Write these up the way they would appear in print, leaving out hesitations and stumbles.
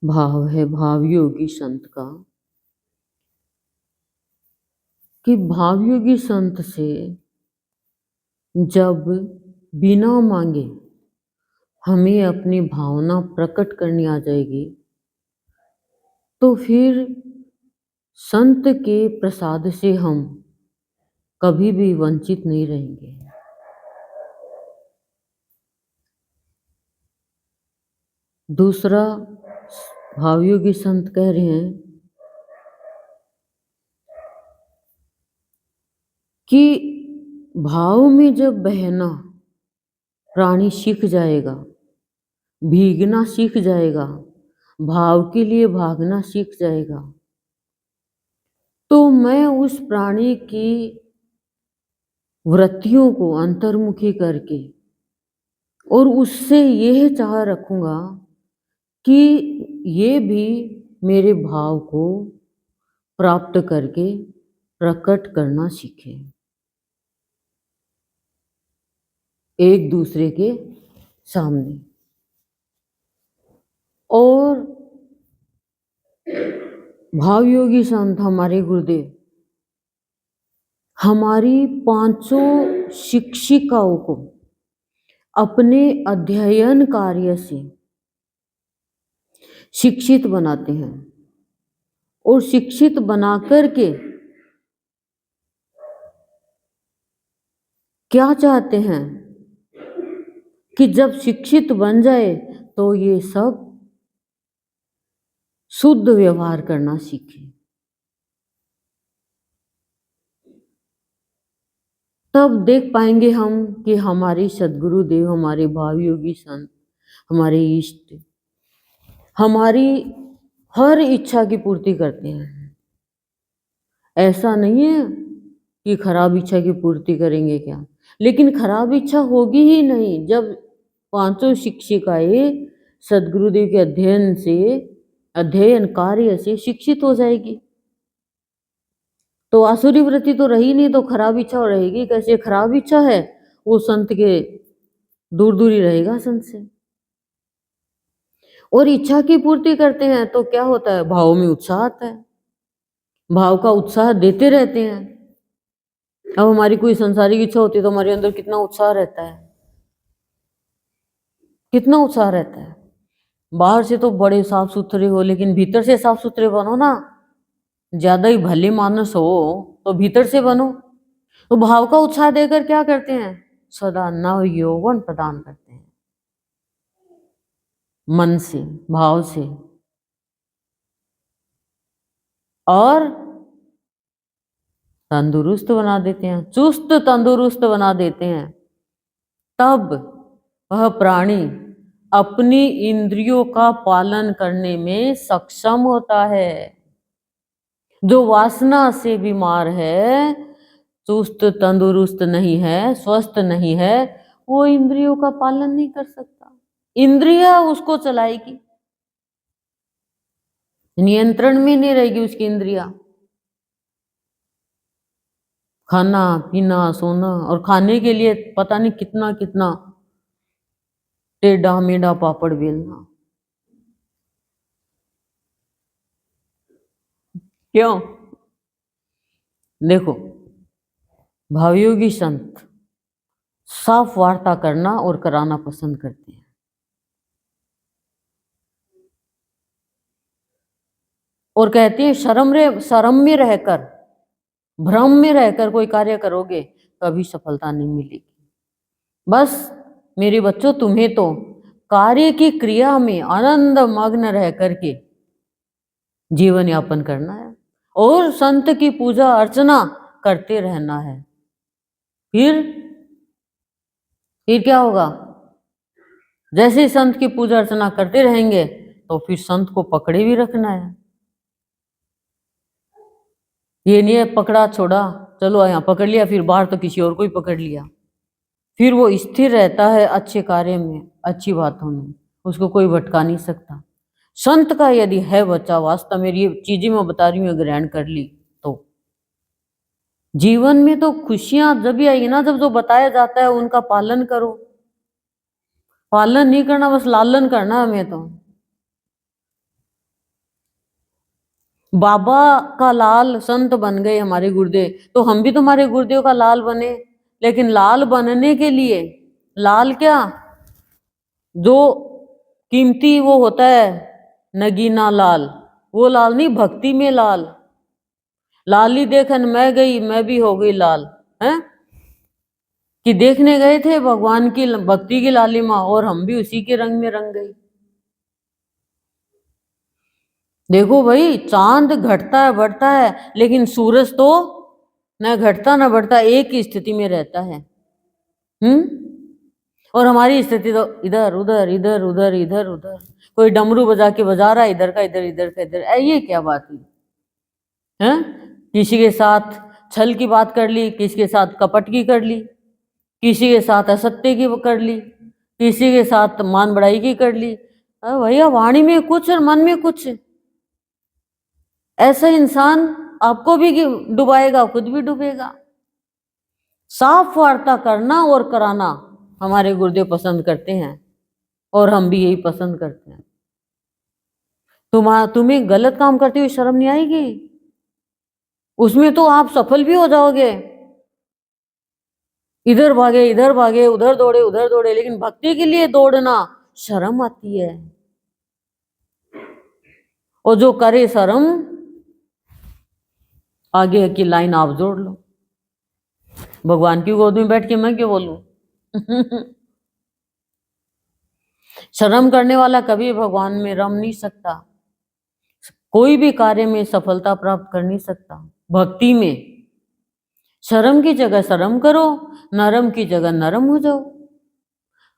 भाव है भावयोगी संत का कि भावयोगी संत से जब बिना मांगे हमें अपनी भावना प्रकट करनी आ जाएगी तो फिर संत के प्रसाद से हम कभी भी वंचित नहीं रहेंगे। दूसरा, भावयोगी संत कह रहे हैं कि भाव में जब बहना प्राणी सीख जाएगा, भीगना सीख जाएगा, भाव के लिए भागना सीख जाएगा, तो मैं उस प्राणी की वृत्तियों को अंतर्मुखी करके और उससे यह चाह रखूंगा कि ये भी मेरे भाव को प्राप्त करके प्रकट करना सीखे एक दूसरे के सामने। और भावयोगी संत हमारे गुरुदेव हमारी पांचों शिक्षिकाओं को अपने अध्ययन कार्य से शिक्षित बनाते हैं और शिक्षित बना करके क्या चाहते हैं कि जब शिक्षित बन जाए तो ये सब शुद्ध व्यवहार करना सीखे। तब देख पाएंगे हम कि हमारे सद्गुरुदेव, हमारे भावयोगी संत, हमारे इष्ट हमारी हर इच्छा की पूर्ति करते हैं। ऐसा नहीं है कि खराब इच्छा की पूर्ति करेंगे क्या, लेकिन खराब इच्छा होगी ही नहीं जब पांचों शिक्षिकाएं सद्गुरुदेव के अध्ययन कार्य से शिक्षित हो जाएगी। तो आसुरी वृत्ति तो रही नहीं तो खराब इच्छा रहेगी कैसे? खराब इच्छा है वो संत के दूर दूर ही रहेगा संत से। और इच्छा की पूर्ति करते हैं तो क्या होता है? भाव में उत्साह आता है, भाव का उत्साह देते रहते हैं। अब हमारी कोई संसारिक इच्छा होती है तो हमारे अंदर कितना उत्साह रहता है, कितना उत्साह रहता है। बाहर से तो बड़े साफ सुथरे हो लेकिन भीतर से साफ सुथरे बनो ना। ज्यादा ही भले मानस हो तो भीतर से बनो। तो भाव का उत्साह देकर क्या करते हैं? सदा नव यौवन प्रदान करते हैं, मन से, भाव से, और तंदुरुस्त बना देते हैं, चुस्त तंदुरुस्त बना देते हैं। तब वह प्राणी अपनी इंद्रियों का पालन करने में सक्षम होता है। जो वासना से बीमार है, चुस्त तंदुरुस्त नहीं है, स्वस्थ नहीं है, वो इंद्रियों का पालन नहीं कर सकता। इंद्रिया उसको चलाएगी, नियंत्रण में नहीं रहेगी उसकी इंद्रिया। खाना पीना सोना, और खाने के लिए पता नहीं कितना कितना टेढ़ा मेढ़ा पापड़ बेलना। क्यों? देखो, भावयोगी संत साफ वार्ता करना और कराना पसंद करते हैं। और कहते हैं शर्म में रहकर, भ्रम में रहकर कोई कार्य करोगे कभी सफलता नहीं मिलेगी। बस मेरे बच्चों, तुम्हें तो कार्य की क्रिया में आनंद मग्न रह करके जीवन यापन करना है और संत की पूजा अर्चना करते रहना है। फिर क्या होगा? जैसे ही संत की पूजा अर्चना करते रहेंगे तो फिर संत को पकड़े भी रखना है। ये नहीं है पकड़ा छोड़ा, चलो यहाँ पकड़ लिया, फिर बाहर तो किसी और को ही पकड़ लिया। फिर वो स्थिर रहता है अच्छे कार्य में, अच्छी बातों में, उसको कोई भटका नहीं सकता। संत का यदि है बच्चा वास्तव में ये चीजें मैं बता रही हूँ ग्रहण कर ली तो जीवन में तो खुशियां जब भी आएगी ना, जब जो बताया जाता है उनका पालन करो। पालन नहीं करना, बस लालन करना हमें तो। बाबा का लाल संत बन गए हमारे गुरुदेव, तो हम भी तुम्हारे गुरुदेव का लाल बने। लेकिन लाल बनने के लिए, लाल क्या, जो कीमती वो होता है नगीना लाल, वो लाल नहीं, भक्ति में लाल। लाली देखन मैं गई, मैं भी हो गई लाल, है कि देखने गए थे भगवान की भक्ति की लालिमा, और हम भी उसी के रंग में रंग गए। देखो भाई, चांद घटता है बढ़ता है, लेकिन सूरज तो न घटता न बढ़ता, एक ही स्थिति में रहता है। और हमारी स्थिति तो इधर उधर इधर उधर इधर उधर, कोई डमरू बजा के बजा रहा है, इधर का इधर इधर का इधर। ये क्या बात हुई है? किसी के साथ छल की बात कर ली, किसी के साथ कपट की कर ली, किसी के साथ असत्य की कर ली, किसी के साथ मान बढ़ाई की कर ली। भैया वाणी में कुछ और मन में कुछ। ऐसा इंसान आपको भी डुबाएगा, खुद भी डूबेगा। साफ वार्ता करना और कराना हमारे गुरुदेव पसंद करते हैं, और हम भी यही पसंद करते हैं। तुम्हें गलत काम करते हुए शर्म नहीं आएगी? उसमें तो आप सफल भी हो जाओगे। इधर भागे उधर दौड़े उधर दौड़े, लेकिन भक्ति के लिए दौड़ना शर्म आती है। और जो करे शर्म, आगे की लाइन आप जोड़ लो। भगवान की गोद में बैठ के मैं क्यों बोलूं? शर्म करने वाला कभी भगवान में रम नहीं सकता, कोई भी कार्य में सफलता प्राप्त कर नहीं सकता। भक्ति में शर्म की जगह शर्म करो, नरम की जगह नरम हो जाओ,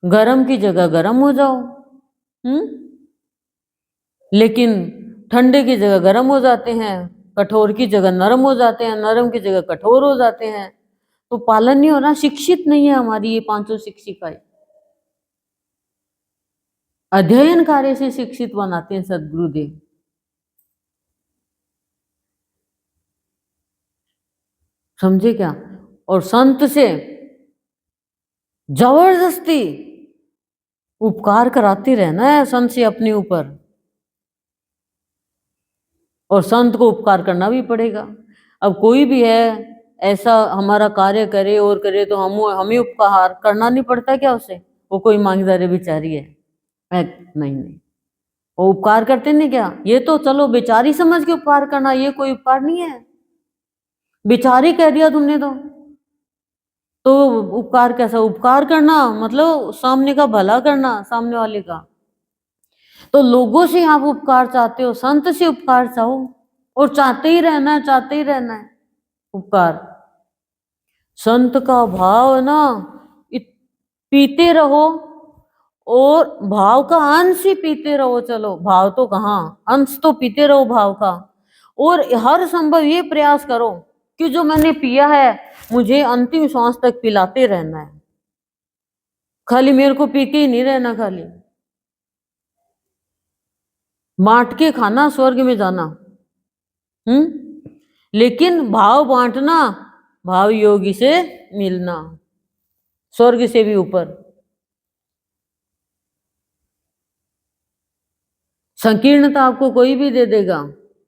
गरम की जगह गरम हो जाओ। लेकिन ठंडे की जगह गरम हो जाते हैं, कठोर की जगह नरम हो जाते हैं, नरम की जगह कठोर हो जाते हैं। तो पालन नहीं हो रहा, शिक्षित नहीं है हमारी ये 500 शिक्षिकाएं। अध्ययन कार्य से शिक्षित बनाते हैं सदगुरुदेव। समझे क्या? और संत से जबरदस्ती उपकार कराते रहना है संत से अपने ऊपर, और संत को उपकार करना भी पड़ेगा। अब कोई भी है ऐसा हमारा कार्य करे और करे, तो हमें उपकार करना नहीं पड़ता क्या उसे? वो कोई मांगदारे बेचारी है? नहीं, वो उपकार करते नहीं क्या? ये तो चलो बेचारी समझ के उपकार करना, ये कोई उपकार नहीं है। बेचारी कह दिया तुमने तो उपकार कैसा? उपकार करना मतलब सामने का भला करना, सामने वाले का। तो लोगों से आप उपकार चाहते हो, संत से उपकार चाहो, और चाहते ही रहना है, चाहते ही रहना है उपकार। संत का भाव है ना, पीते रहो, और भाव का अंश ही पीते रहो। चलो भाव तो कहाँ, अंश तो पीते रहो भाव का। और हर संभव ये प्रयास करो कि जो मैंने पिया है मुझे अंतिम श्वास तक पिलाते रहना है। खाली मेरे को पी के ही नहीं रहना, खाली बांट के खाना, स्वर्ग में जाना। लेकिन भाव बांटना, भाव योगी से मिलना, स्वर्ग से भी ऊपर। संकीर्णता आपको कोई भी दे देगा,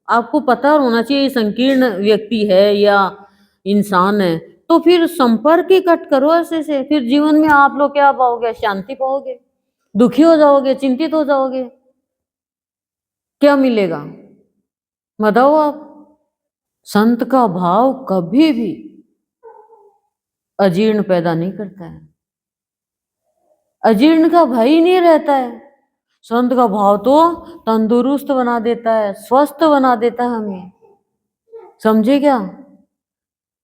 आपको पता होना चाहिए संकीर्ण व्यक्ति है या इंसान है, तो फिर संपर्क ही कट करो ऐसे से। फिर जीवन में आप लोग क्या पाओगे? शांति पाओगे, दुखी हो जाओगे, चिंतित हो जाओगे, क्या मिलेगा बताओ आप? संत का भाव कभी भी अजीर्ण पैदा नहीं करता है, अजीर्ण का भय नहीं रहता है। संत का भाव तो तंदुरुस्त बना देता है, स्वस्थ बना देता है हमें। समझे क्या?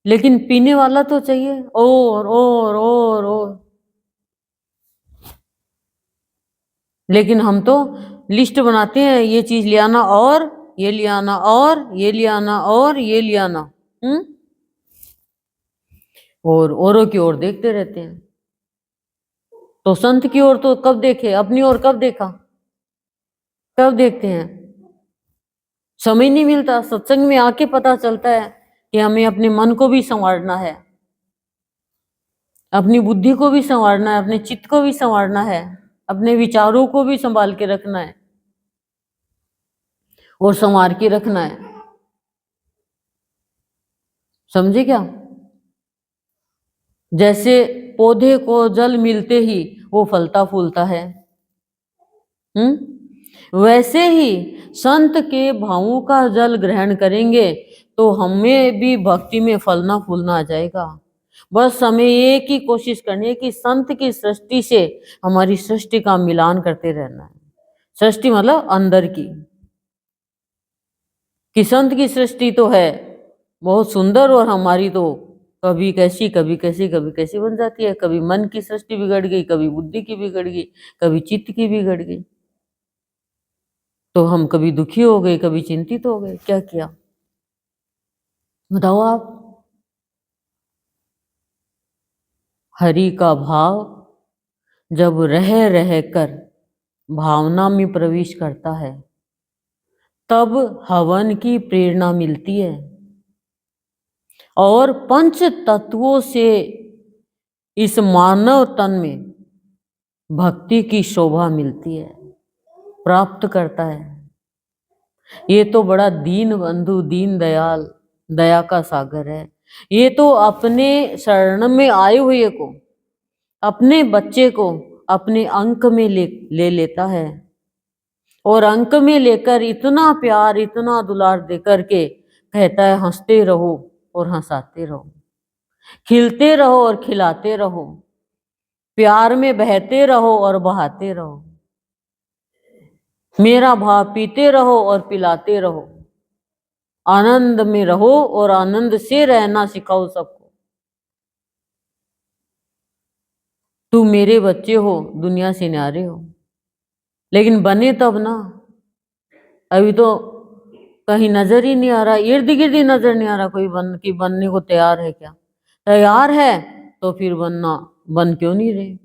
लेकिन पीने वाला तो चाहिए और। लेकिन हम तो लिस्ट बनाते हैं, ये चीज ले आना, और ये ले आना, और ये ले आना, और ये ले आना, और औरों की ओर देखते रहते हैं। तो संत की ओर तो कब देखे? अपनी ओर कब देखा? कब देखते हैं? समय नहीं मिलता। सत्संग में आके पता चलता है कि हमें अपने मन को भी संवारना है, अपनी बुद्धि को भी संवारना है, अपने चित्त को भी संवारना है, अपने विचारों को भी संभाल के रखना है और संवार के रखना है। समझे क्या? जैसे पौधे को जल मिलते ही वो फलता फूलता है, वैसे ही संत के भावों का जल ग्रहण करेंगे तो हमें भी भक्ति में फलना फूलना आ जाएगा। बस हमें एक ही कोशिश करनी है कि संत की सृष्टि से हमारी सृष्टि का मिलान करते रहना है। सृष्टि मतलब अंदर की, कि संत की सृष्टि तो है बहुत सुंदर और हमारी तो कभी कैसी कभी कैसी कभी कैसी बन जाती है। कभी मन की सृष्टि बिगड़ गई, कभी बुद्धि की बिगड़ गई, कभी चित्त की बिगड़ गई, तो हम कभी दुखी हो गए, कभी चिंतित हो गए। क्या किया बताओ आप? हरि का भाव जब रह रह कर भावना में प्रवेश करता है तब हवन की प्रेरणा मिलती है और पंच तत्वों से इस मानव तन में भक्ति की शोभा मिलती है, प्राप्त करता है। ये तो बड़ा दीन बंधु, दीन दयाल, दया का सागर है। ये तो अपने शरण में आए हुए को, अपने बच्चे को अपने अंक में ले लेता है और अंक में लेकर इतना प्यार, इतना दुलार देकर के कहता है हंसते रहो और हंसाते रहो, खिलते रहो और खिलाते रहो, प्यार में बहते रहो और बहाते रहो, मेरा भाव पीते रहो और पिलाते रहो, आनंद में रहो और आनंद से रहना सिखाओ सबको। तुम मेरे बच्चे हो, दुनिया से न्यारे हो, लेकिन बने तब ना। अभी तो कहीं नजर ही नहीं आ रहा, इर्द गिर्द ही नजर नहीं आ रहा कोई बनने को तैयार है क्या? तैयार है तो फिर बन क्यों नहीं रहे?